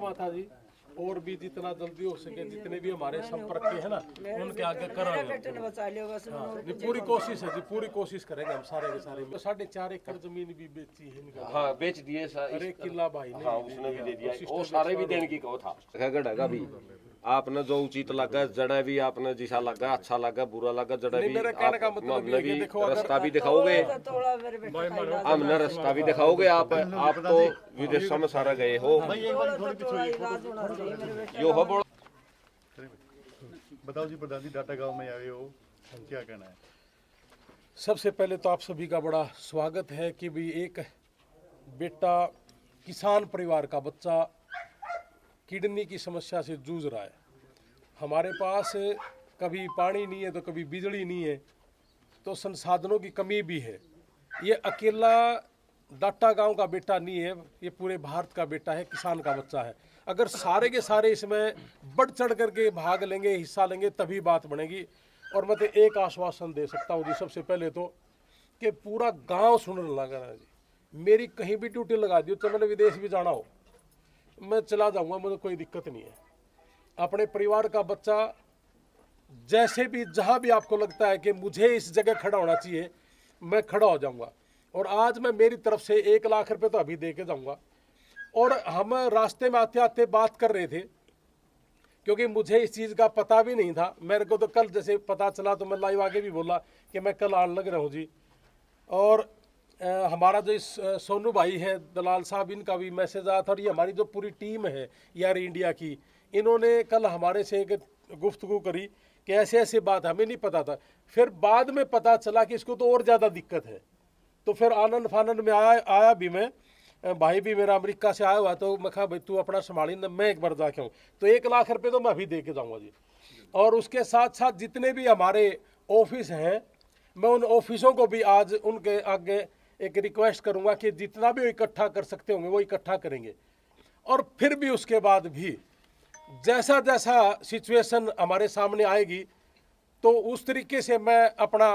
माता जी और भी जितना जल्दी हो सके जितने भी हमारे संपर्क के है ना उनके आगे करेंगे। पूरी कोशिश है जी, पूरी कोशिश करेंगे हम सारे के सारे। 4.5 एकड़ जमीन भी बेची है इनका। हाँ बेच दिए और 1 किला भाई ने, हाँ उसने भी दे दिया, वो सारे भी देने की कहो था। गढ़ा भी आपने जो उचित लगा जड़ा भी आपने जैसा लगा अच्छा लगा बुरा लगा जड़ा भी मेरा कहने का मतलब ये है कि देखो रास्ता भी दिखाओगे, हमने रास्ता भी दिखाओगे। आप तो विदेशों में सारा गए हो, यो हो बोलो। बताओ जी प्रधान जी, डाटा गांव में आए हो, क्या कहना है? सबसे पहले तो आप सभी का बड़ा स्वागत है कि भी एक बेटा किसान परिवार का बच्चा किडनी की समस्या से जूझ रहा है। हमारे पास कभी पानी नहीं है तो कभी बिजली नहीं है, तो संसाधनों की कमी भी है। ये अकेला डाटा गांव का बेटा नहीं है, ये पूरे भारत का बेटा है, किसान का बच्चा है। अगर सारे के सारे इसमें बढ़ चढ़ करके भाग लेंगे, हिस्सा लेंगे, तभी बात बनेगी। और मैं तो एक आश्वासन दे सकता हूँ जी, सबसे पहले तो कि पूरा गांव सुनने लगा है जी। मेरी कहीं भी ड्यूटी लगा दी, तो मैंने विदेश भी जाना हो मैं चला जाऊंगा, मुझे कोई दिक्कत नहीं है। अपने परिवार का बच्चा जैसे भी जहां भी आपको लगता है कि मुझे इस जगह खड़ा होना चाहिए, मैं खड़ा हो जाऊंगा। और आज मैं मेरी तरफ से 1 लाख रुपए तो अभी दे के जाऊंगा। और हम रास्ते में आते आते बात कर रहे थे, क्योंकि मुझे इस चीज़ का पता भी नहीं था। मेरे को तो कल जैसे पता चला तो मैं लाइव आगे भी बोला कि मैं कल आने लग रहा हूँ जी। और हमारा जो इस सोनू भाई है दलाल साहब, इनका भी मैसेज आया था। और ये हमारी जो पूरी टीम है यार इंडिया की, इन्होंने कल हमारे से एक गुफ्तगू करी कि ऐसे ऐसे बात हमें नहीं पता था। फिर बाद में पता चला कि इसको तो और ज़्यादा दिक्कत है। तो फिर आनंद फानंद में आया भी मैं, भाई भी मेरा अमेरिका से आया हुआ, तो मैं कहा भाई तू अपना संभाली ना, मैं एक बार जाके आऊँ। तो 1 लाख रुपये तो मैं अभी दे के जाऊँगा जी। और उसके साथ साथ जितने भी हमारे ऑफिस हैं, मैं उन ऑफिसों को भी आज उनके आगे एक रिक्वेस्ट करूंगा कि जितना भी वो इकट्ठा कर सकते होंगे वो इकट्ठा करेंगे। और फिर भी उसके बाद भी जैसा जैसा सिचुएशन हमारे सामने आएगी, तो उस तरीके से मैं अपना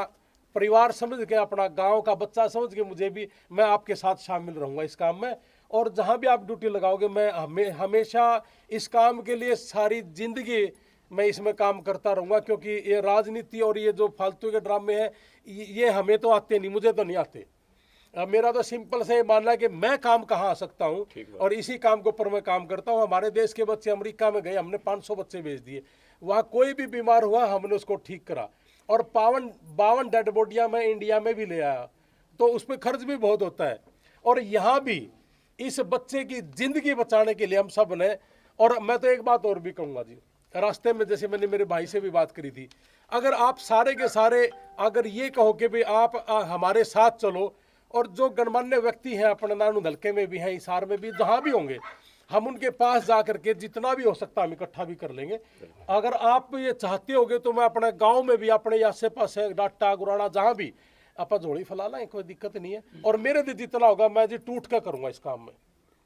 परिवार समझ के, अपना गांव का बच्चा समझ के, मुझे भी मैं आपके साथ शामिल रहूंगा इस काम में। और जहां भी आप ड्यूटी लगाओगे, मैं हमेशा इस काम के लिए सारी जिंदगी मैं इसमें काम करता रहूंगा। क्योंकि ये राजनीति और ये जो फालतू के ड्रामे हैं, ये हमें तो आते नहीं, मुझे तो नहीं आते। मेरा तो सिंपल से मानना है कि मैं काम कहाँ आ सकता हूँ, और इसी काम के ऊपर मैं काम करता हूँ। हमारे देश के बच्चे अमेरिका में गए, हमने 500 बच्चे भेज दिए। वहाँ कोई भी बीमार हुआ हमने उसको ठीक करा। और 52 डेड बॉडियाँ मैं इंडिया में भी ले आया, तो उस पर खर्च भी बहुत होता है। और यहाँ भी इस बच्चे की जिंदगी बचाने के लिए हम सब ने, और मैं तो एक बात और भी कहूँगा जी, रास्ते में जैसे मैंने मेरे भाई से भी बात करी थी, अगर आप सारे के सारे अगर ये कहो कि भाई आप हमारे साथ चलो, और जो गणमान्य व्यक्ति हैं अपने नानू हल्के में भी हैं, हिसार में भी, जहाँ भी होंगे, हम उनके पास जा करके जितना भी हो सकता हम इकट्ठा भी कर लेंगे। अगर आप ये चाहते होगे तो मैं अपने गांव में भी, अपने आसे पास डाटा गुराना जहाँ भी आप झोली फैला लें, कोई दिक्कत नहीं है। और मेरे से जितना होगा मैं जी टूट कर करूँगा इस काम में,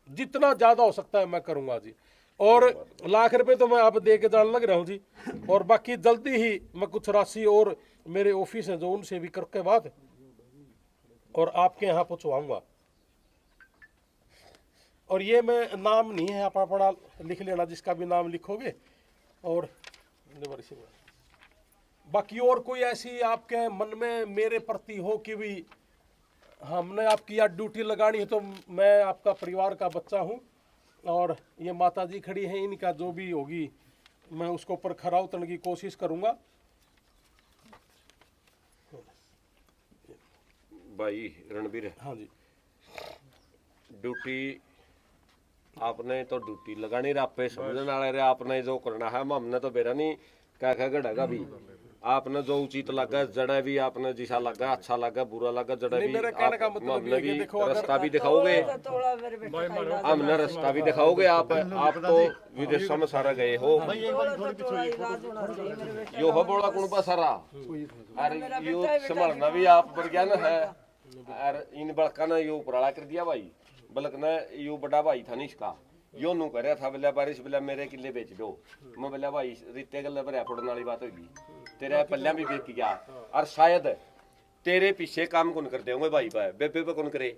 जितना ज़्यादा हो सकता है मैं करूँगा जी। और 1 लाख रुपये तो मैं आप दे के जाने लग रहा हूँ जी। और बाकी जल्दी ही मैं कुछ राशि और मेरे ऑफिस हैं जो उनसे भी करके बाद और आपके यहाँ पहुँचवाऊँगा। और ये मैं नाम नहीं है, आप अपना लिख लेना, जिसका भी नाम लिखोगे। और बाकी और कोई ऐसी आपके मन में मेरे प्रति हो कि भी हमने आपकी यार ड्यूटी लगानी है, तो मैं आपका परिवार का बच्चा हूँ। और ये माता जी खड़ी हैं, इनका जो भी होगी मैं उसको ऊपर खरा उतरने की कोशिश करूँगा। भाई रणबीर, हाँ जी, ड्यूटी आपने तो ड्यूटी लगानी आप पे समझने वाले रे, आपने जो करना है हमने तो बेरा नहीं क्या गढ़ा भी आपने जो उचित लगा जड़ा भी आपने जैसा लगा अच्छा लगा बुरा लगा जड़ा भी मेरा कहने का मतलब ये है कि देखो रास्ता भी दिखाओगे, हमने रास्ता भी दिखाओगे। आप तो विदेशों में सारा गए हो, यो हो बोला कौन बा सारा, अरे यो संभालना भी आप बरज्ञान है। अरे इन बड़का ने यो उपराला कर दिया भाई, बल्कि ना यो बड़ा भाई था इसका, यो नू कर था बोला बारिश बोला मेरे किले बेच दो। मैं बोला भाई रिते गल भरिया फोड़ने वाली बात होगी, तेरे पल्लिया भी बेच गया। और शायद तेरे पीछे काम कौन कर देंगे भाई, बेबे पे कौन करे,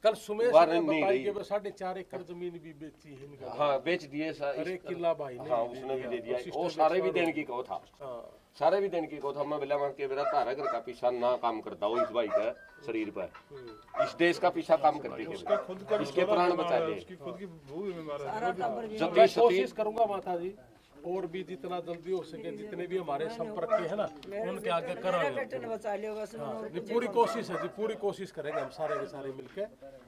कल सुमेश वारंटी ने नहीं बताई रही। कि वो 4.5 एकड़ जमीन भी बेची है इनका। हाँ बेच दिए और 1 किला भाई ने हाँ भी उसने भी दे और दिया सिस्टर वो के सारे भी साथ- देने की कहो था हाँ सारे भी देने की कहो था मैं बोला मैं के मेरा तारा घर का पीछा ना काम करता हो इस भाई का शरीर पर इस देश का पीछा काम कर देंगे इसके प्राण बचा दे तो मैं कोशिश करूंगा माता जी और भी जितना जल्दी हो सके जितने भी हमारे संपर्क के है ना उनके आगे कराएंगे। बेटे ने बचा लिया बस उन्होंने नहीं, पूरी कोशिश है जी, पूरी कोशिश करेंगे हम सारे के सारे मिलके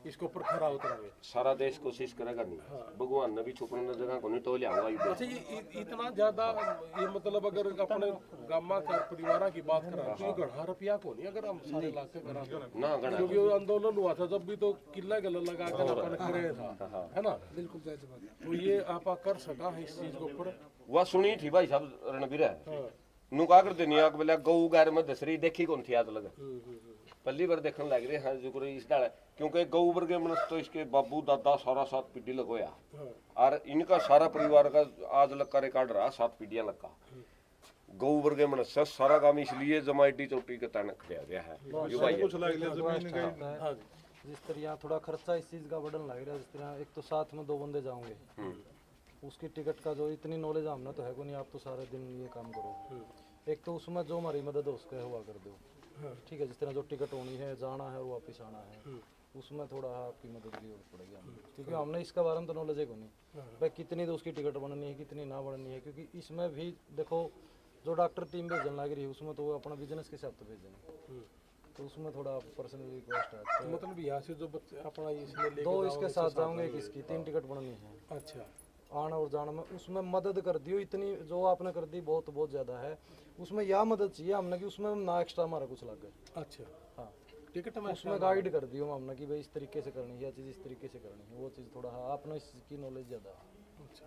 इसके ऊपर खरा उतरेंगे। सारा देश कोशिश करेगा नहीं भगवान ने भी छुपने जगह को नहीं तो ले आऊंगा ये अच्छा ये इतना ज्यादा ये मतलब अगर अपने गामा का परिवार की बात करा तो ये गढ़ा रुपया को नहीं अगर हम सारे इलाके करा ना गणा क्योंकि वो आंदोलन हुआ था जब भी तो किला गला लगा कर अपन करे था है ना बिल्कुल तो ये आप कर सका है इस चीज के ऊपर। वह सुनी थी भाई साहब रणबीर है नु का कर देनी आग बोला गऊ गार में दसरी देखी कौन थी आज लगे पहली बार देखने लग रहे हैं जो कोई इस डाल क्योंकि गऊ वर्गे मनुष्य तो इसके बाबू दादा सारा 7 पीढ़ी लगोया और इनका सारा परिवार का आज लग का रिकॉर्ड रहा 7 पीढ़ियां लगा गऊ वर्गे मनुष्य सारा काम इसलिए जमाइटी चोटी के तन खड़ा गया है ये भाई है। जिस तरह यहाँ थोड़ा खर्चा इस चीज का बढ़न लग रहा है जिस तरह एक तो साथ में 2 बंदे जाओगे उसकी टिकट का जो इतनी नॉलेज हमने तो है को नहीं आप तो सारे दिन ये काम करो एक तो उसमें जो हमारी मदद है उसके हुआ कर दो ठीक है जिस तरह जो टिकट होनी है जाना है और वापस आना है उसमें थोड़ा आपकी मदद की जरूरत पड़ेगी हमें क्योंकि हमने इसका बारे में तो नॉलेज है को नहीं भाई कितनी तो उसकी टिकट बननी है कितनी ना बननी है क्योंकि इसमें भी देखो जो डॉक्टर टीम भेजने लग रही है उसमें तो वो अपना बिजनेस के हिसाब से भेजेंगे तो उसमें थोड़ा पर्सनल रिक्वेस्ट है तो मतलब यहाँ से जो बच्चे अपना इसमें लेके 2 इसके साथ जाऊंगे एक इसकी 3 टिकट बननी है अच्छा आना और जाना में उसमें मदद कर दियो इतनी जो आपने कर दी बहुत ज़्यादा है उसमें यह मदद चाहिए हमने कि उसमें ना एक्स्ट्रा हमारा कुछ लग गए अच्छा हाँ टिकट में उसमें गाइड कर दियो हमने कि भाई इस तरीके से करनी है यह चीज़ इस तरीके से करनी है वो चीज़ थोड़ा हाँ आपने इसकी नॉलेज ज़्यादा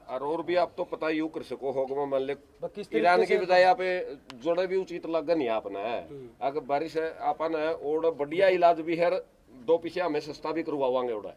है और भी आप तो पता ही कर सको होगा मान ले बाकी इस ईरान की बजाय आप जोड़े भी उचित लगन ही आपने है अगर बारिश है अपन है और बढ़िया इलाज भी है 2 पीछे हमें सस्ता भी करवावांगे उड़ा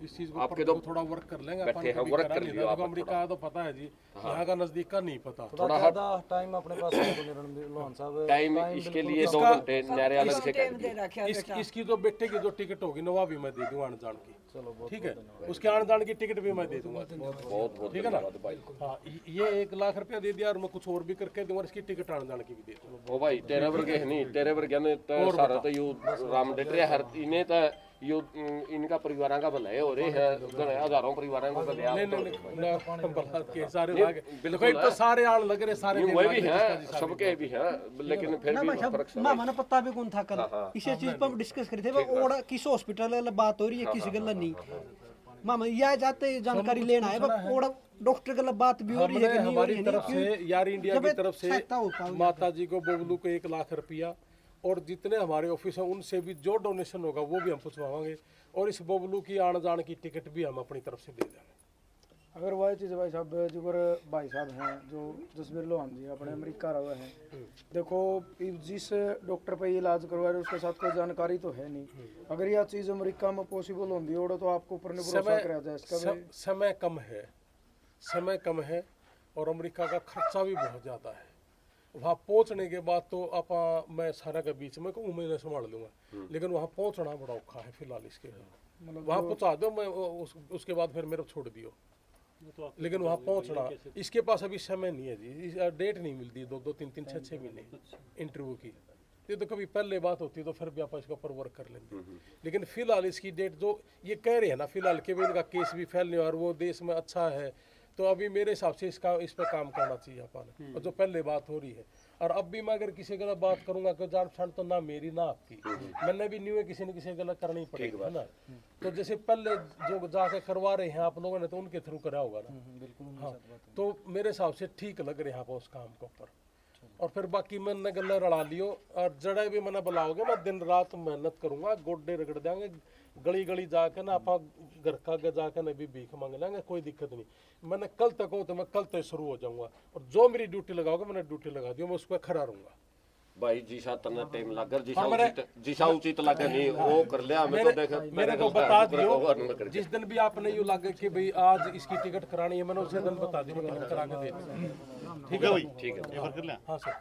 इस चीज को आपके आपके तो थोड़ा वर्क कर लेंगे बैठे हैं, कभी वर्क करा कर नहीं लियो था, आप देखो अमेरिका तो पता है जी यहाँ का नजदीक का नहीं पता थोड़ा ज़्यादा टाइम अपने पास है तो रणबीर लोहान साहब टाइम इसके लिए 2 घंटे नारे अलग से कर टाइम दे रखा है इसकी जो बेटे की जो टिकट होगी ना वो भी मैं दे दूंगा आने जान की चलो बहुत ठीक है उसके आने जाने की टिकट भी मैं दे दूंगा बहुत बहुत ठीक है ना धन्यवाद भाई हाँ ये 1 लाख रुपया दे दिया और मैं कुछ और भी करके दूंगा इसकी टिकट आने जाने की भी दे दूंगा ओ भाई तेरे वर्गे नहीं तेरे वर्गे ने तो सारा तो यू राम डेटरे हर इन्हें तो यो इनका परिवारों का भला है और ये है हजारों परिवारों का भला है नहीं भला के सारे लागे बिल्कुल तो सारे आड़ लग रहे सारे दिन वही भी लागे है जिसका सबके भी है लेकिन फिर भी फर्क सब मामा ने पता भी कौन था कल इसी चीज पर हम डिस्कस करे थे वो ओड़ा किस हॉस्पिटल वाला बात हो रही है किसी गल्ला नहीं मामा यह जाते जानकारी लेना है वो ओड़ा डॉक्टर गल्ला बात भी हो रही है कि नहीं हो हमारी रही है तरफ से यार इंडिया जब की तरफ से सहायता हो पाओ माता जी को बबलू को 1 लाख रुपया और जितने हमारे ऑफिस हैं उनसे भी जो डोनेशन होगा वो भी हम पूछवाएंगे और इस बबलू की आने जाने की टिकट भी हम अपनी तरफ से दे देंगे। अगर वह चीज़ भाई साहब जो भाई साहब हैं जो जसबीर लोहान जी अपने अमेरिका रहे हैं देखो जिस डॉक्टर पे ये इलाज करवा रहे उसके साथ कोई जानकारी तो है नहीं अगर यह चीज़ अमेरिका में पॉसिबल होती है तो आपको ऊपर भरोसा कराया जाए इसका भी समय कम है और अमेरिका का खर्चा भी बहुत ज़्यादा है वहाँ पहुँचने के बाद तो आप मैं सारा के बीच में कहूँ मैं संभाल लूँगा लेकिन वहाँ पहुँचना बड़ा औखा है फिलहाल इसके वहाँ पहुँचा दो मैं उसके बाद फिर मेरे को छोड़ दियो लेकिन वहाँ पहुँचना इसके पास अभी समय नहीं है जी डेट नहीं मिलती 2 3 6 महीने इंटरव्यू की ये तो कभी पहले बात होती तो फिर भी आप इसके ऊपर वर्क कर लेंगे लेकिन फिलहाल इसकी डेट जो ये कह रहे हैं ना फिलहाल के भी इनका केस भी फैलने और वो देश में अच्छा है तो अभी मेरे हिसाब से इस पर काम करना चाहिए अपन और जो पहले बात हो रही है और अब भी मैं अगर किसी गलत बात करूंगा तो जान पहचान तो ना मेरी ना आपकी मैंने भी न्यू है किसी न किसी गलत करनी पड़ेगी है ना तो जैसे पहले जो जाके करवा रहे हैं आप लोगों ने तो उनके थ्रू करा होगा ना बिल्कुल हाँ तो मेरे हिसाब से ठीक लग रहा है उस काम के ऊपर और फिर बाकी मैंने गल्ला रड़ा लियो और जड़े भी मैंने बुलाओगे मैं दिन रात मेहनत करूंगा गोड्डे रगड़ देंगे गली गली जाके ना आप घर का जाके ना भी भीख मांग लेंगे कोई दिक्कत नहीं मैंने कल तक हो तो मैं कल तक शुरू हो जाऊंगा और जो मेरी ड्यूटी लगाओगे मैंने ड्यूटी लगा दी मैं उस पर खड़ा रहूंगा भाई जिसा तना टाइम लागर जिसा उचित लगे नहीं वो कर लिया मैं तो देख मेरे को बता दियो जिस दिन भी आपने यूँ लगे कि भाई आज इसकी टिकट करानी है मैंने उसी दिन बता दी मैं करा के दे दूँ। ठीक है भाई ठीक है हाँ सर